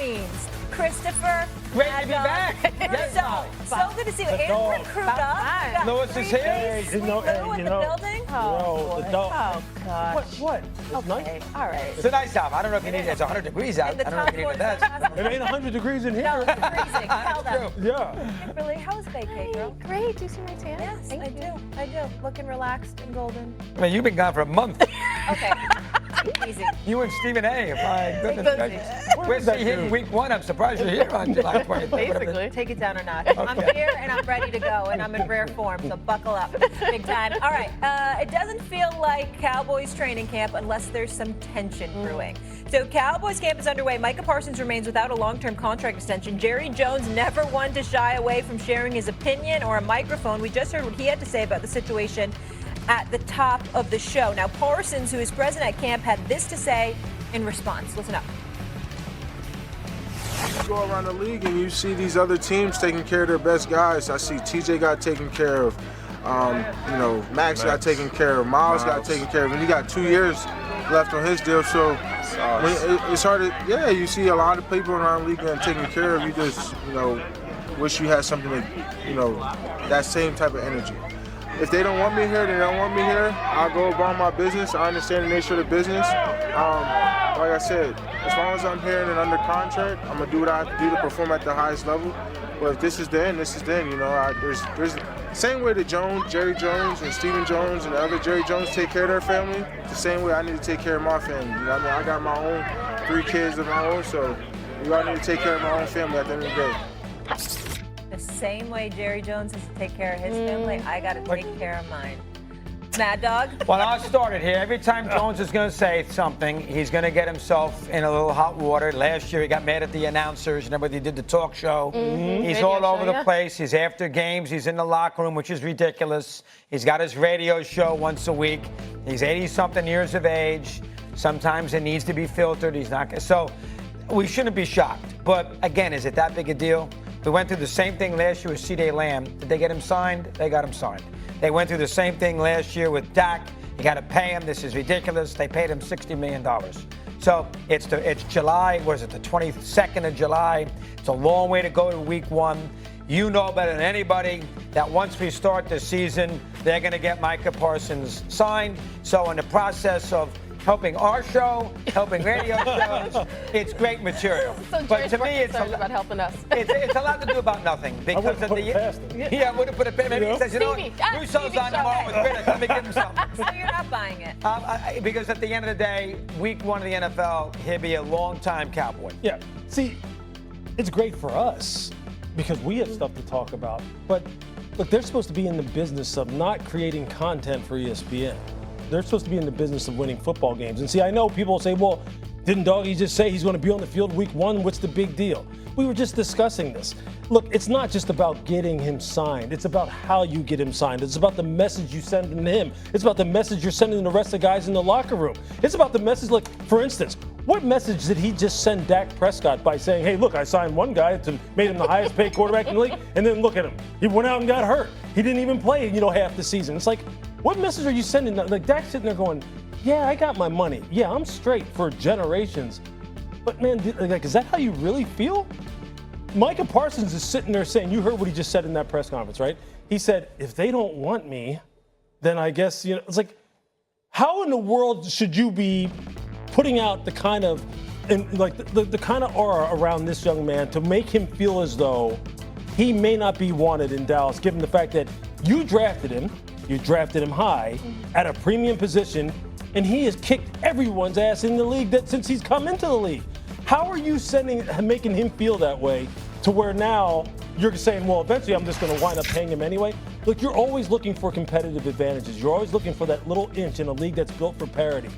Queens, Christopher. Great to be back. Yes, so good to see you. And recruit up. Lewis is here. Hey, in the building. The dog. Oh, gosh. What? It's nice. Okay, all right. It's a nice out. I don't know if you need it. It's 100 degrees out. I don't know if you need that. It ain't 100 degrees in here. No, it's freezing. Tell them. Yeah. Kimberly, how's vacay, girl? Great. Do you see my tan? Yes, Thank you. I do. Looking relaxed and golden. I mean, you've been gone for a month. Okay. Easy. You and Stephen A. My goodness gracious. We're seeing him week 1. I'm surprised you're here on July 20th. Basically. Take it down a notch. I'm here and I'm ready to go, and I'm in rare form, so buckle up. Big time. All right. It doesn't feel like Cowboys training camp unless there's some tension brewing. So Cowboys camp is underway. Micah Parsons remains without a long-term contract extension. Jerry Jones never one to shy away from sharing his opinion or a microphone. We just heard what he had to say about the situation at the top of the show. Now, Parsons, who is present at camp, had this to say in response. Listen up. You go around the league and you see these other teams taking care of their best guys. I see TJ got taken care of. Max got taken care of. Miles got taken care of. And he got 2 years left on his deal. So it's hard to, you see a lot of people around the league getting taken care of. You just, wish you had something that, that same type of energy. If they don't want me here, they don't want me here. I'll go about my business. I understand the nature of the business. Like I said, as long as I'm here and under contract, I'm gonna do what I have to do to perform at the highest level. But if this is the end, this is the end. There's the same way that Jerry Jones and Stephen Jones and the other Jerry Jones take care of their family. It's the same way I need to take care of my family. I got my own 3 kids of my own, so we all need to take care of my own family at the end of the day. The same way Jerry Jones has to take care of his family, I got to take care of mine. Mad Dog? Well, I started here. Every time Jones is going to say something, he's going to get himself in a little hot water. Last year, he got mad at the announcers and everybody did the talk show. He's all over the place. He's after games. He's in the locker room, which is ridiculous. He's got his radio show once a week. He's 80-something years of age. Sometimes it needs to be filtered. He's not. So we shouldn't be shocked. But, again, is it that big a deal? We went through the same thing last year with C.J. Lamb. Did they get him signed? They got him signed. They went through the same thing last year with Dak. You got to pay him. This is ridiculous. They paid him $60 million. So it's July. Was it the 22nd of July? It's a long way to go to week 1. You know better than anybody that once we start the season, they're going to get Micah Parsons signed. So in the process of helping our show, helping radio shows, it's great material. So but to me, it's about helping us. It's a lot to do about nothing because of the. I would have put it past. Maybe he says, you know what, Russo's on tomorrow with critics. Let me give him something. So you're not buying it? Because at the end of the day, week 1 of the NFL, he'll be a long-time Cowboy. Yeah. See, it's great for us because we have stuff to talk about. But look, they're supposed to be in the business of not creating content for ESPN. They're supposed to be in the business of winning football games. And see, I know people say, well, didn't Doggy just say he's going to be on the field week 1? What's the big deal? We were just discussing this. Look, it's not just about getting him signed. It's about how you get him signed. It's about the message you send to him. It's about the message you're sending the rest of the guys in the locker room. It's about the message, like, for instance, what message did he just send Dak Prescott by saying, hey, look, I signed one guy to made him the highest paid quarterback in the league, and then look at him. He went out and got hurt. He didn't even play, half the season. It's like, what message are you sending? Like, Dak's sitting there going, yeah, I got my money. Yeah, I'm straight for generations. But, man, is that how you really feel? Micah Parsons is sitting there saying, you heard what he just said in that press conference, right? He said, if they don't want me, then I guess, it's like, how in the world should you be putting out the kind of, the kind of aura around this young man to make him feel as though he may not be wanted in Dallas, given the fact that you drafted him high at a premium position, and he has kicked everyone's ass in the league since he's come into the league. How are you making him feel that way to where now you're saying, well, eventually I'm just going to wind up paying him anyway? Look, you're always looking for competitive advantages. You're always looking for that little inch in a league that's built for parity.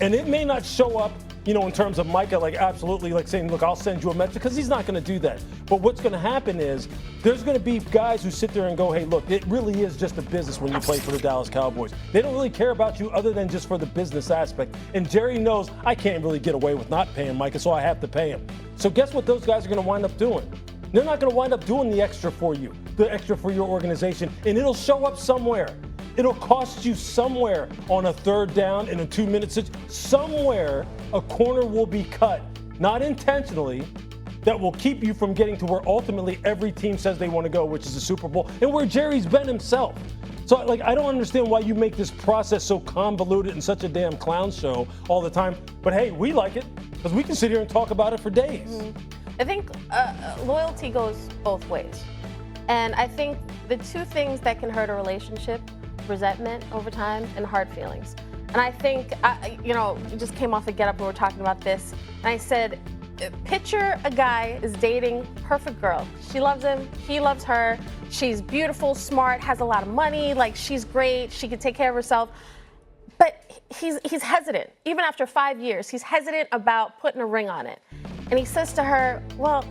And it may not show up, in terms of Micah, absolutely saying, look, I'll send you a message, because he's not going to do that. But what's going to happen is there's going to be guys who sit there and go, hey, look, it really is just a business when you play for the Dallas Cowboys. They don't really care about you other than just for the business aspect. And Jerry knows I can't really get away with not paying Micah, so I have to pay him. So guess what those guys are going to wind up doing? They're not going to wind up doing the extra for you, the extra for your organization, and it'll show up somewhere. It'll cost you somewhere on a 3rd down in a 2-minute situation. Somewhere a corner will be cut, not intentionally, that will keep you from getting to where ultimately every team says they want to go, which is the Super Bowl, and where Jerry's been himself. So, like, I don't understand why you make this process so convoluted and such a damn clown show all the time. But hey, we like it because we can sit here and talk about it for days. I think loyalty goes both ways. And I think the two things that can hurt a relationship, resentment over time and hard feelings. And I think, you know, we just came off the Get Up and we were talking about this. And I said, picture a guy is dating perfect girl. She loves him, he loves her. She's beautiful, smart, has a lot of money, like she's great, she can take care of herself. But he's hesitant. Even after 5 years, he's hesitant about putting a ring on it. And he says to her, well,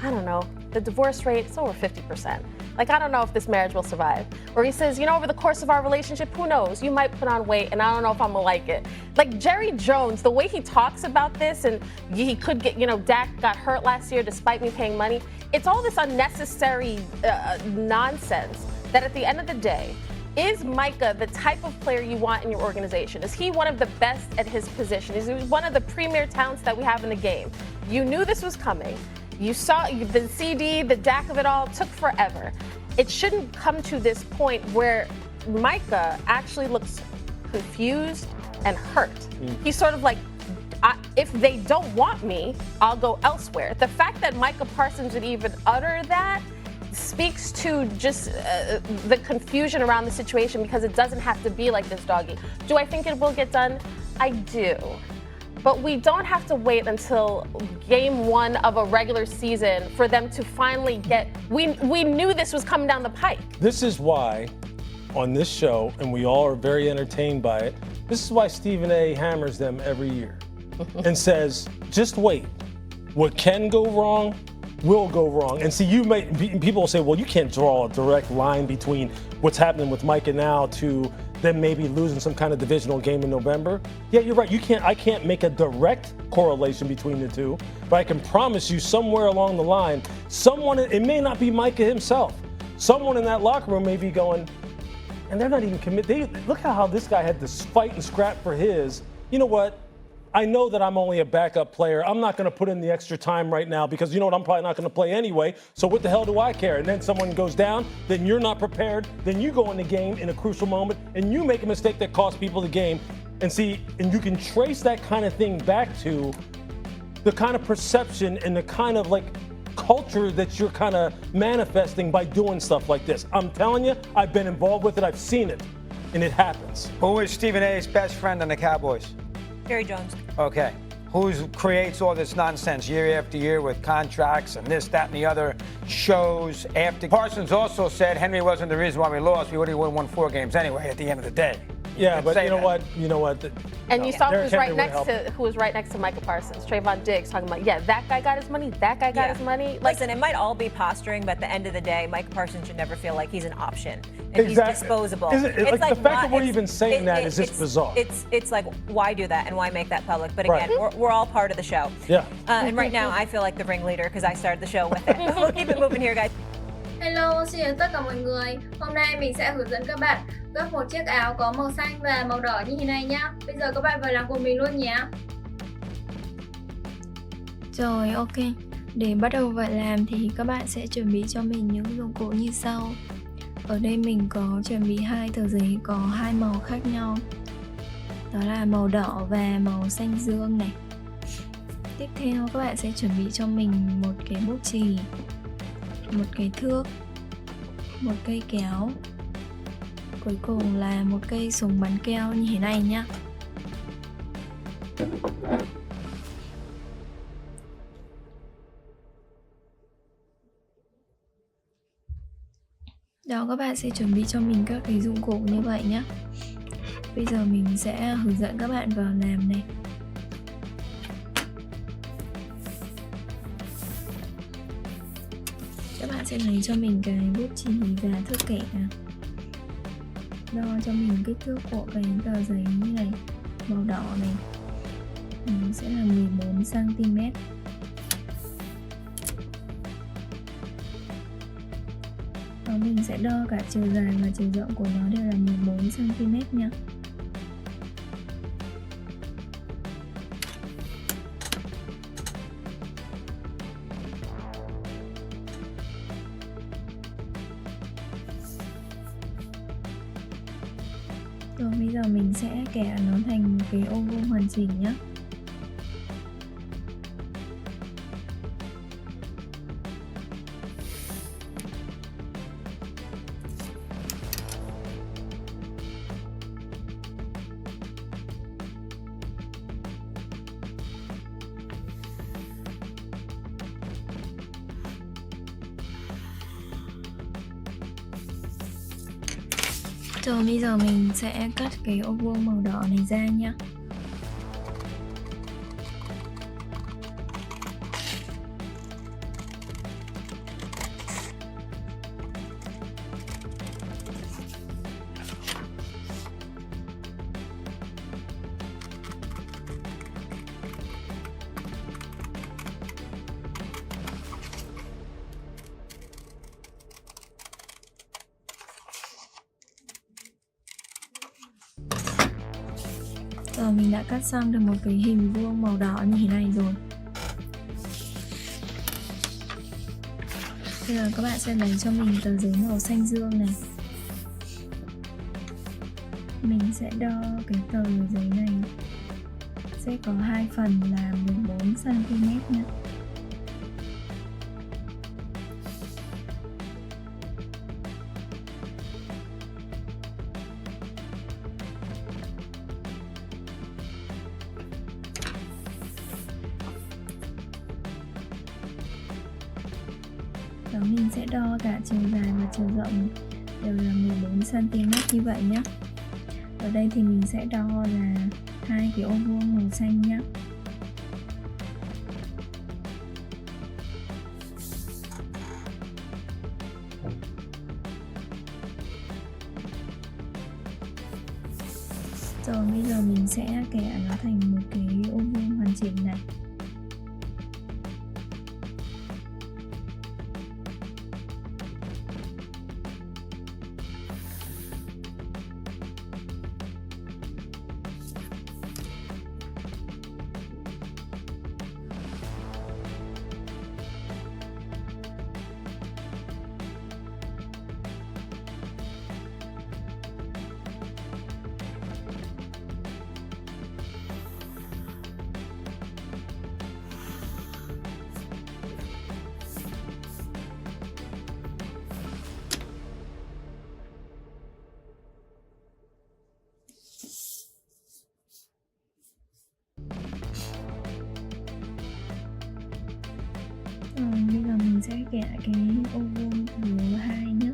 I don't know, the divorce rate is over 50%. Like, I don't know if this marriage will survive. Or he says, you know, over the course of our relationship, who knows? You might put on weight and I don't know if I'm gonna like it. Like Jerry Jones, the way he talks about this and he could get, you know, Dak got hurt last year despite me paying money. It's all this unnecessary nonsense that at the end of the day, is Micah the type of player you want in your organization? Is he one of the best at his position? Is he one of the premier talents that we have in the game? You knew this was coming. You saw the CD, the Dak of it all took forever. It shouldn't come to this point where Micah actually looks confused and hurt. He's sort of like, if they don't want me, I'll go elsewhere. The fact that Micah Parsons would even utter that speaks to just the confusion around the situation because it doesn't have to be like this, doggy. Do I think it will get done? I do. But we don't have to wait until game one of a regular season for them to finally get, we knew this was coming down the pike. This is why on this show, and we all are very entertained by it, this is why Stephen A. hammers them every year and says, just wait. What can go wrong will go wrong. And see, people will say, well, you can't draw a direct line between what's happening with Micah now to them maybe losing some kind of divisional game in November. Yeah, you're right. I can't make a direct correlation between the two, but I can promise you somewhere along the line, it may not be Micah himself. Someone in that locker room may be going, and they're not even committed. Look how this guy had to fight and scrap for his. You know what? I know that I'm only a backup player. I'm not going to put in the extra time right now because you know what? I'm probably not going to play anyway. So what the hell do I care? And then someone goes down, then you're not prepared. Then you go in the game in a crucial moment and you make a mistake that costs people the game. And you can trace that kind of thing back to the kind of perception and the kind of like culture that you're kind of manifesting by doing stuff like this. I'm telling you, I've been involved with it. I've seen it, and it happens. Who is Stephen A's best friend on the Cowboys? Jerry Jones. Okay. Who creates all this nonsense year after year with contracts and this, that, and the other shows after? Parsons also said Henry wasn't the reason why we lost. We would have won 4 games anyway at the end of the day. Yeah, but you know what? And you saw who was right next to Micah Parsons, Trayvon Diggs, talking about, yeah, that guy got his money, that guy got his money. Listen, it might all be posturing, but at the end of the day, Micah Parsons should never feel like he's an option and he's disposable. It's like the fact that we're even saying that is just bizarre. It's like, why do that and why make that public? But again, we're all part of the show. Yeah. And right now, I feel like the ringleader because I started the show with it. We'll keep it moving here, guys. Hello, xin chào tất cả mọi người. Hôm nay mình sẽ hướng dẫn các bạn gấp một chiếc áo có màu xanh và màu đỏ như thế này nhá. Bây giờ các bạn vào làm cùng mình luôn nhé. Rồi, ok. Để bắt đầu vào làm thì các bạn sẽ chuẩn bị cho mình những dụng cụ như sau. Ở đây mình có chuẩn bị 2 tờ giấy có 2 màu khác nhau. Đó là màu đỏ và màu xanh dương này. Tiếp theo các bạn sẽ chuẩn bị cho mình một cái bút chì, một cái thước, một cây kéo, cuối cùng là một cây súng bắn keo như thế này nhá. Đó, các bạn sẽ chuẩn bị cho mình các cái dụng cụ như vậy nhé. Bây giờ mình sẽ hướng dẫn các bạn vào làm này. Các bạn sẽ lấy cho mình cái bút chì và thước kẻ. Đo cho mình kích thước của cái tờ giấy như này, màu đỏ này. Nó sẽ là 14 cm. Và mình sẽ đo cả chiều dài và chiều rộng của nó đều là 14 cm nha. Rồi bây giờ mình sẽ kẻ nó thành một cái ô vuông hoàn chỉnh nhé. Rồi bây giờ mình sẽ cắt cái ô vuông màu đỏ này ra nhé. Rồi mình đã cắt xong được một cái hình vuông màu đỏ như thế này rồi. Bây giờ các bạn sẽ lấy cho mình tờ giấy màu xanh dương này. Mình sẽ đo cái tờ giấy này sẽ có hai phần là 14 cm nhé. Đó, mình sẽ đo cả chiều dài và chiều rộng đều là 14 cm như vậy nhé. Ở đây thì mình sẽ đo là hai cái ô vuông màu xanh nhé. Rồi bây giờ mình sẽ kẻ nó thành một cái ô vuông hoàn chỉnh này. Rồi bây giờ mình sẽ kẻ cái ô vuông thứ hai nhé.